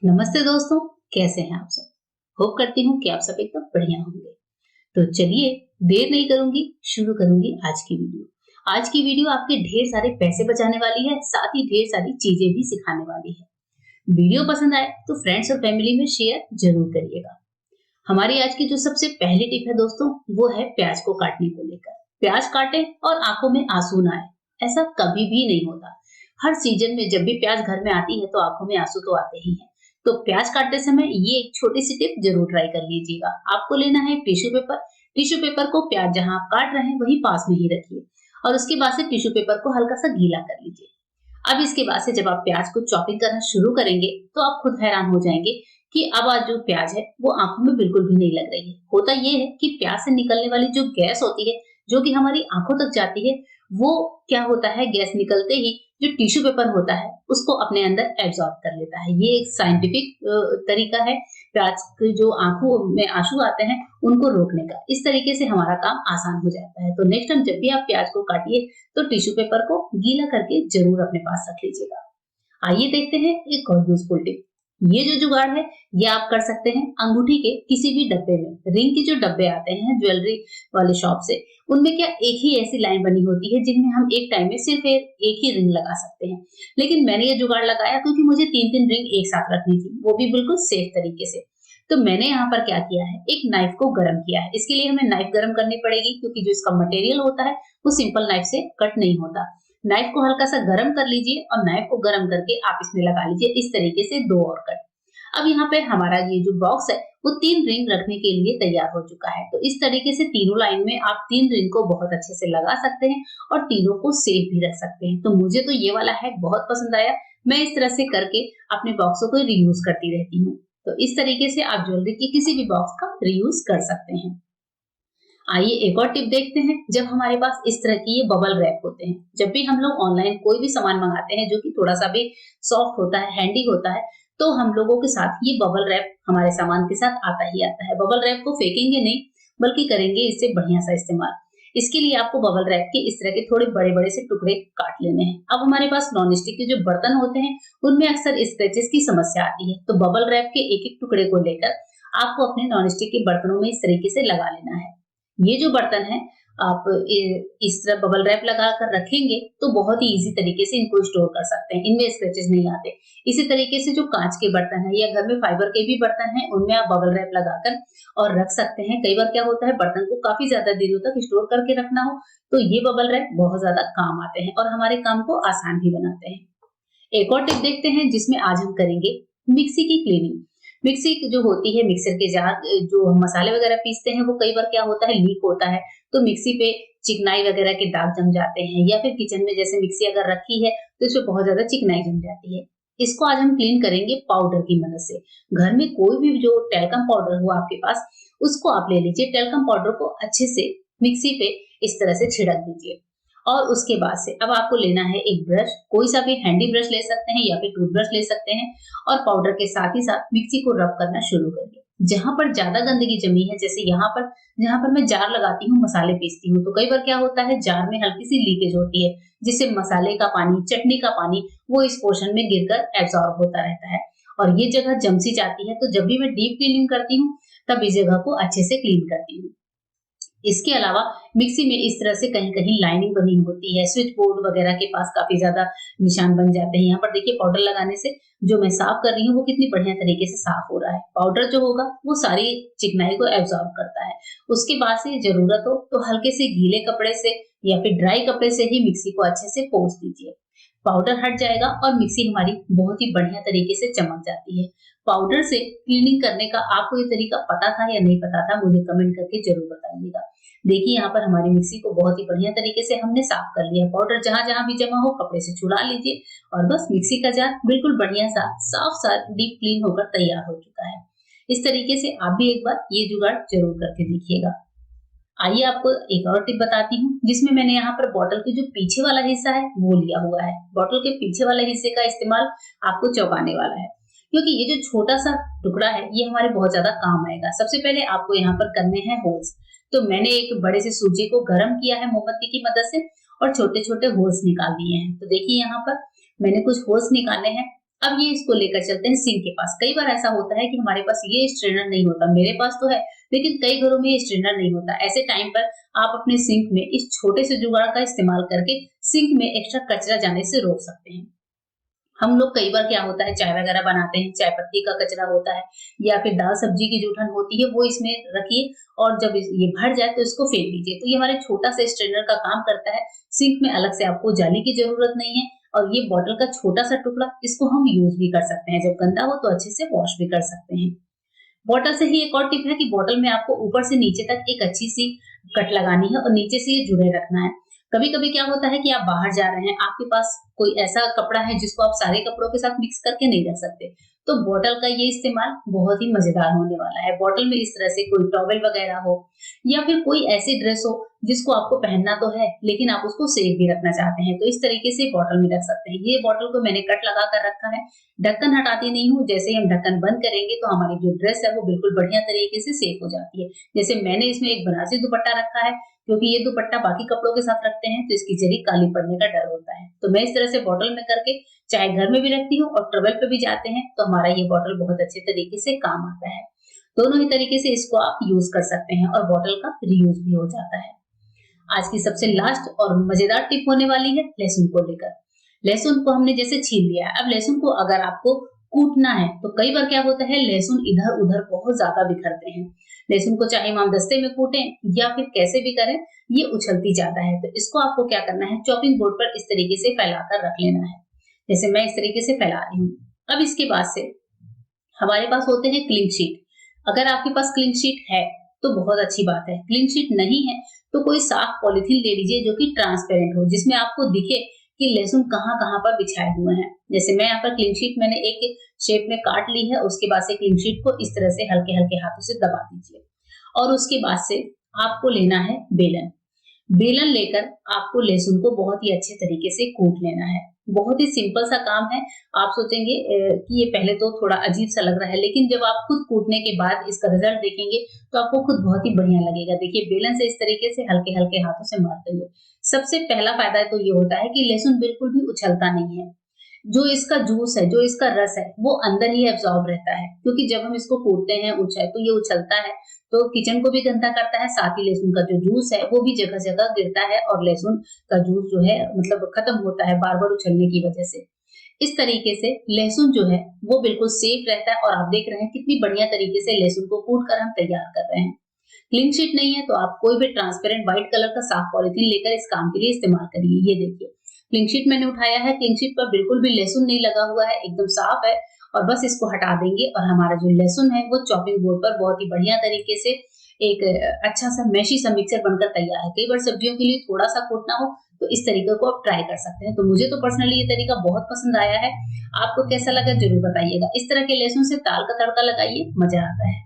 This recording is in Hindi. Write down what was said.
नमस्ते दोस्तों, कैसे हैं आप सब। होप करती हूँ कि आप सब एकदम बढ़िया होंगे। तो चलिए, देर नहीं करूंगी, शुरू करूंगी आज की वीडियो। आज की वीडियो आपके ढेर सारे पैसे बचाने वाली है, साथ ही ढेर सारी चीजें भी सिखाने वाली है। वीडियो पसंद आए तो फ्रेंड्स और फैमिली में शेयर जरूर करिएगा। हमारी आज की जो सबसे पहली टिप है दोस्तों, वो है प्याज को काटने को लेकर। प्याज काटे और आंखों में आंसू ना आए, ऐसा कभी भी नहीं होता। हर सीजन में जब भी प्याज घर में आती है तो आंखों में आंसू तो आते ही हैं। तो प्याज काटते समय ये एक छोटी सी टिप जरूर ट्राई कर लीजिएगा। आपको लेना है टिश्यू पेपर। टिश्यू पेपर को प्याज जहां आप काट रहे हैं वहीं पास में ही रखिए और उसके बाद से टिश्यू पेपर को हल्का सा गीला कर लीजिए। अब इसके बाद से जब आप प्याज को चॉपिंग करना शुरू करेंगे तो आप खुद हैरान हो जाएंगे कि अब आज जो प्याज है वो आंखों में बिल्कुल भी नहीं लग रही है। होता ये है कि प्याज से निकलने वाली जो गैस होती है, जो कि हमारी आंखों तक जाती है, वो क्या होता है, गैस निकलते ही जो टिश्यू पेपर होता है उसको अपने अंदर एब्जॉर्ब कर लेता है। ये एक साइंटिफिक तरीका है प्याज के जो आंखों में आंसू आते हैं उनको रोकने का। इस तरीके से हमारा काम आसान हो जाता है। तो नेक्स्ट टाइम जब भी आप प्याज को काटिए तो टिश्यू पेपर को गीला करके जरूर अपने पास रख लीजिएगा। आइए देखते हैं एक और यूजफुल टिप। ये जो जुगाड़ है ये आप कर सकते हैं अंगूठी के किसी भी डब्बे में। रिंग के जो डब्बे आते हैं ज्वेलरी वाले शॉप से, उनमें क्या एक ही ऐसी लाइन बनी होती है जिनमें हम एक टाइम में सिर्फ एक ही रिंग लगा सकते हैं। लेकिन मैंने ये जुगाड़ लगाया क्योंकि मुझे 3-3 रिंग एक साथ रखनी थी, वो भी बिल्कुल सेफ तरीके से। तो मैंने यहाँ पर क्या किया है, एक नाइफ को गर्म किया है। इसके लिए हमें नाइफ गर्म करनी पड़ेगी क्योंकि जो इसका मटेरियल होता है वो सिंपल नाइफ से कट नहीं होता। नाइफ को हल्का सा गर्म कर लीजिए और नाइफ को गर्म करके आप इसमें लगा लीजिए इस तरीके से 2 और कट। अब यहाँ पे हमारा ये जो बॉक्स है वो 3 रिंग रखने के लिए तैयार हो चुका है। तो इस तरीके से तीनों लाइन में आप 3 रिंग को बहुत अच्छे से लगा सकते हैं और तीनों को सेफ भी रख सकते हैं। तो मुझे तो ये वाला हैक बहुत पसंद आया। मैं इस तरह से करके अपने बॉक्सों को रीयूज करती रहती हूँ। तो इस तरीके से आप ज्वेलरी के किसी भी बॉक्स का रीयूज कर सकते हैं। आइए एक और टिप देखते हैं। जब हमारे पास इस तरह की ये बबल रैप होते हैं, जब भी हम लोग ऑनलाइन कोई भी सामान मंगाते हैं जो कि थोड़ा सा भी सॉफ्ट होता है, हैंडी होता है, तो हम लोगों के साथ ये बबल रैप हमारे सामान के साथ आता ही आता है। बबल रैप को फेंकेंगे नहीं, बल्कि करेंगे इससे बढ़िया सा इस्तेमाल। इसके लिए आपको बबल रैप के इस तरह के थोड़े बड़े-बड़े से टुकड़े काट लेने हैं। अब हमारे पास नॉन स्टिक के जो बर्तन होते हैं, उनमें अक्सर स्क्रैचेस की समस्या आती है। तो बबल रैप के एक-एक टुकड़े को लेकर आपको अपने नॉन स्टिक के बर्तनों में इस तरीके से लगा लेना है। ये जो बर्तन है आप इस तरह बबल रैप लगा कर रखेंगे तो बहुत ही इजी तरीके से इनको स्टोर कर सकते हैं। इनमें स्क्रैचेस नहीं आते। इसी तरीके से जो कांच के बर्तन है या घर में फाइबर के भी बर्तन हैं, उनमें आप बबल रैप लगाकर और रख सकते हैं। कई बार क्या होता है, बर्तन को काफी ज्यादा दिनों तक स्टोर करके रखना हो तो ये बबल रैप बहुत ज्यादा काम आते हैं और हमारे काम को आसान भी बनाते हैं। एक और टिप देखते हैं जिसमें आज हम करेंगे मिक्सी की क्लीनिंग। मिक्सी जो होती है, मिक्सर के जार जो हम मसाले वगैरह पीसते हैं, वो कई बार क्या होता है, लीक होता है। तो मिक्सी पे चिकनाई वगैरह के दाग जम जाते हैं या फिर किचन में जैसे मिक्सी अगर रखी है तो इसमें बहुत ज्यादा चिकनाई जम जाती है। इसको आज हम क्लीन करेंगे पाउडर की मदद से। घर में कोई भी जो टेल्कम पाउडर हो आपके पास, उसको आप ले लीजिए। टेल्कम पाउडर को अच्छे से मिक्सी पे इस तरह से छिड़क दीजिए और उसके बाद से अब आपको लेना है एक ब्रश। कोई सा भी हैंडी ब्रश ले सकते हैं या फिर टूथब्रश ले सकते हैं और पाउडर के साथ ही साथ मिक्सी को रब करना शुरू करिए। जहां पर ज्यादा गंदगी जमी है, जैसे यहाँ पर जहां पर मैं जार लगाती हूँ, मसाले पीसती हूँ, तो कई बार क्या होता है, जार में हल्की सी लीकेज होती है जिससे मसाले का पानी, चटनी का पानी वो इस पोर्शन में गिरकर एब्जॉर्ब होता रहता है और ये जगह जम सी जाती है। तो जब भी मैं डीप क्लीनिंग करती हूँ तब इस जगह को अच्छे से क्लीन करती हूँ। इसके अलावा मिक्सी में इस तरह से कहीं-कहीं लाइनिंग बनी होती है, स्विच बोर्ड वगैरह के पास काफ़ी ज़्यादा निशान बन जाते हैं। यहाँ पर देखिए पाउडर लगाने से जो मैं साफ कर रही हूँ वो कितनी बढ़िया तरीके से साफ हो रहा है। पाउडर जो होगा वो सारी चिकनाई को एब्जॉर्ब करता है। उसके बाद से ज़रूरत हो तो हल्के से गीले कपड़े से या फिर ड्राई कपड़े से ही मिक्सी को अच्छे से पोंछ दीजिए। पाउडर हट जाएगा और मिक्सी हमारी बहुत ही बढ़िया तरीके से चमक जाती है। पाउडर से क्लीनिंग करने का आपको ये तरीका पता था या नहीं पता था, मुझे कमेंट करके जरूर बताइएगा। देखिए यहाँ पर हमारी मिक्सी को बहुत ही बढ़िया तरीके से हमने साफ कर लिया। पाउडर जहां जहां भी जमा हो कपड़े से छुड़ा लीजिए और बस मिक्सी का जार बिल्कुल बढ़िया सा साफ साफ डीप क्लीन होकर तैयार हो चुका है। इस तरीके से आप भी एक बार ये जुगाड़ जरूर करके देखिएगा। आइए आपको एक और टिप बताती हूँ जिसमें मैंने यहाँ पर बॉटल के जो पीछे वाला हिस्सा है वो लिया हुआ है। बॉटल के पीछे वाले हिस्से का इस्तेमाल आपको चौंकाने वाला है क्योंकि ये जो छोटा सा टुकड़ा है ये हमारे बहुत ज्यादा काम आएगा। सबसे पहले आपको यहाँ पर करने हैं होल्स। तो मैंने एक बड़े से सूजी को गर्म किया है मोमबत्ती की मदद से और छोटे छोटे होल्स निकाल दिए हैं। तो देखिए यहाँ पर मैंने कुछ होल्स निकाले हैं। अब ये इसको लेकर चलते हैं सिंक के पास। कई बार ऐसा होता है कि हमारे पास ये स्ट्रेनर नहीं होता, मेरे पास तो है लेकिन कई घरों में ये स्ट्रेनर नहीं होता। ऐसे टाइम पर आप अपने सिंक में इस छोटे से जुगाड़ का इस्तेमाल करके सिंक में एक्स्ट्रा कचरा जाने से रोक सकते हैं। हम लोग कई बार क्या होता है, चाय वगैरह बनाते हैं, चाय पत्ती का कचरा होता है या फिर दाल सब्जी की जूठन होती है, वो इसमें रखिए और जब ये भर जाए तो इसको फेंक दीजिए। तो ये हमारे छोटा सा स्ट्रेनर का काम करता है। सिंक में अलग से आपको जाने की जरूरत नहीं है और ये बॉटल का छोटा सा टुकड़ा, इसको हम यूज भी कर सकते हैं। जब गंदा हो तो अच्छे से वॉश भी कर सकते हैं। बॉटल से ही एक और टिप है कि बॉटल में आपको ऊपर से नीचे तक एक अच्छी सी कट लगानी है और नीचे से ये जुड़े रखना है। कभी-कभी क्या होता है कि आप बाहर जा रहे हैं, आपके पास कोई ऐसा कपड़ा है जिसको आप सारे कपड़ों के साथ मिक्स करके नहीं रख सकते, तो बॉटल का ये इस्तेमाल बहुत ही मजेदार होने वाला है। बॉटल में इस तरह से कोई टॉवेल वगैरह हो या फिर कोई ऐसी ड्रेस हो जिसको आपको पहनना तो है लेकिन आप उसको सेफ भी रखना चाहते हैं, तो इस तरीके से बॉटल में रख सकते हैं। ये बॉटल को मैंने कट लगा कर रखा है, ढक्कन हटाती नहीं हूँ। जैसे ही हम ढक्कन बंद करेंगे तो हमारी जो ड्रेस है वो बिल्कुल बढ़िया तरीके से सेफ हो जाती है। जैसे मैंने इसमें एक बनारसी दुपट्टा रखा है, क्योंकि ये दुपट्टा बाकी कपड़ों के साथ रखते हैं तो इसकी जरी काली पड़ने का डर होता है। तो मैं इस तरह से बॉटल में करके चाहे घर में भी रखती हूँ और ट्रेवल पे भी जाते हैं तो हमारा ये बॉटल बहुत अच्छे तरीके से काम आता है। दोनों ही तरीके से इसको आप यूज कर सकते हैं और बॉटल का रीयूज भी हो जाता है। आज की सबसे लास्ट और मजेदार टिप होने वाली है लहसुन को लेकर। लहसुन को हमने जैसे छील लिया है, अब लहसुन को अगर आपको कूटना है तो कई बार क्या होता है, लहसुन इधर उधर बहुत ज्यादा बिखरते हैं। लहसुन को चाहे हम दस्ते में कूटें या फिर कैसे भी करें, ये उछलती जाता है। तो इसको आपको क्या करना है, चॉपिंग बोर्ड पर इस तरीके से फैलाकर रख लेना है, जैसे मैं इस तरीके से फैला रही हूँ। अब इसके बाद से हमारे पास होते हैं क्लीन शीट। अगर आपके पास क्लीन शीट है तो बहुत अच्छी बात है, क्लीन शीट नहीं है तो कोई साफ पॉलिथीन ले लीजिए जो कि ट्रांसपेरेंट हो, जिसमें आपको दिखे कि लहसुन कहाँ कहाँ पर बिछाए हुए हैं। जैसे मैं यहाँ पर क्लीन शीट मैंने एक शेप में काट ली है, उसके बाद से क्लीन शीट को इस तरह से हल्के हल्के हाथों से दबा दीजिए और उसके बाद से आपको लेना है बेलन। बेलन लेकर आपको लहसुन को बहुत ही अच्छे तरीके से कूट लेना है। बहुत ही सिंपल सा काम है। आप सोचेंगे कि ये पहले तो थोड़ा अजीब सा लग रहा है, लेकिन जब आप खुद कूटने के बाद इसका रिजल्ट देखेंगे तो आपको खुद बहुत ही बढ़िया लगेगा। देखिए बेलन से इस तरीके से हल्के हल्के हाथों से मारते हुए सबसे पहला फायदा तो ये होता है कि लहसुन बिल्कुल भी उछलता नहीं है। जो इसका जूस है, जो इसका रस है, वो अंदर ही एब्जॉर्ब रहता है, क्योंकि जब हम इसको कूटते हैं तो ये उछलता है तो किचन को भी गंदा करता है, साथ ही लहसुन का जो जूस है वो भी जगह जगह गिरता है और लहसुन का जूस जो है मतलब खत्म होता है बार बार उछलने की वजह से। इस तरीके से लहसुन जो है वो बिल्कुल सेफ रहता है और आप देख रहे हैं कितनी बढ़िया तरीके से लहसुन को कूट कर हम तैयार कर रहे हैं। क्लीन शीट नहीं है तो आप कोई भी ट्रांसपेरेंट व्हाइट कलर का साफ पॉलिथीन लेकर इस काम के लिए इस्तेमाल करिए। ये देखिए क्लीन शीट मैंने उठाया है, क्लीन शीट पर बिल्कुल भी लहसुन नहीं लगा हुआ है, एकदम साफ है और बस इसको हटा देंगे और हमारा जो लहसुन है वो चॉपिंग बोर्ड पर बहुत ही बढ़िया तरीके से एक अच्छा सा मैशी सा मिक्सर बनकर तैयार है। कई बार सब्जियों के लिए थोड़ा सा कूटना हो तो इस तरीके को आप ट्राई कर सकते हैं। तो मुझे तो पर्सनली ये तरीका बहुत पसंद आया है। आपको कैसा लगा जरूर बताइएगा। इस तरह के लहसुन से दाल का तड़का लगाइए, मजा आता है।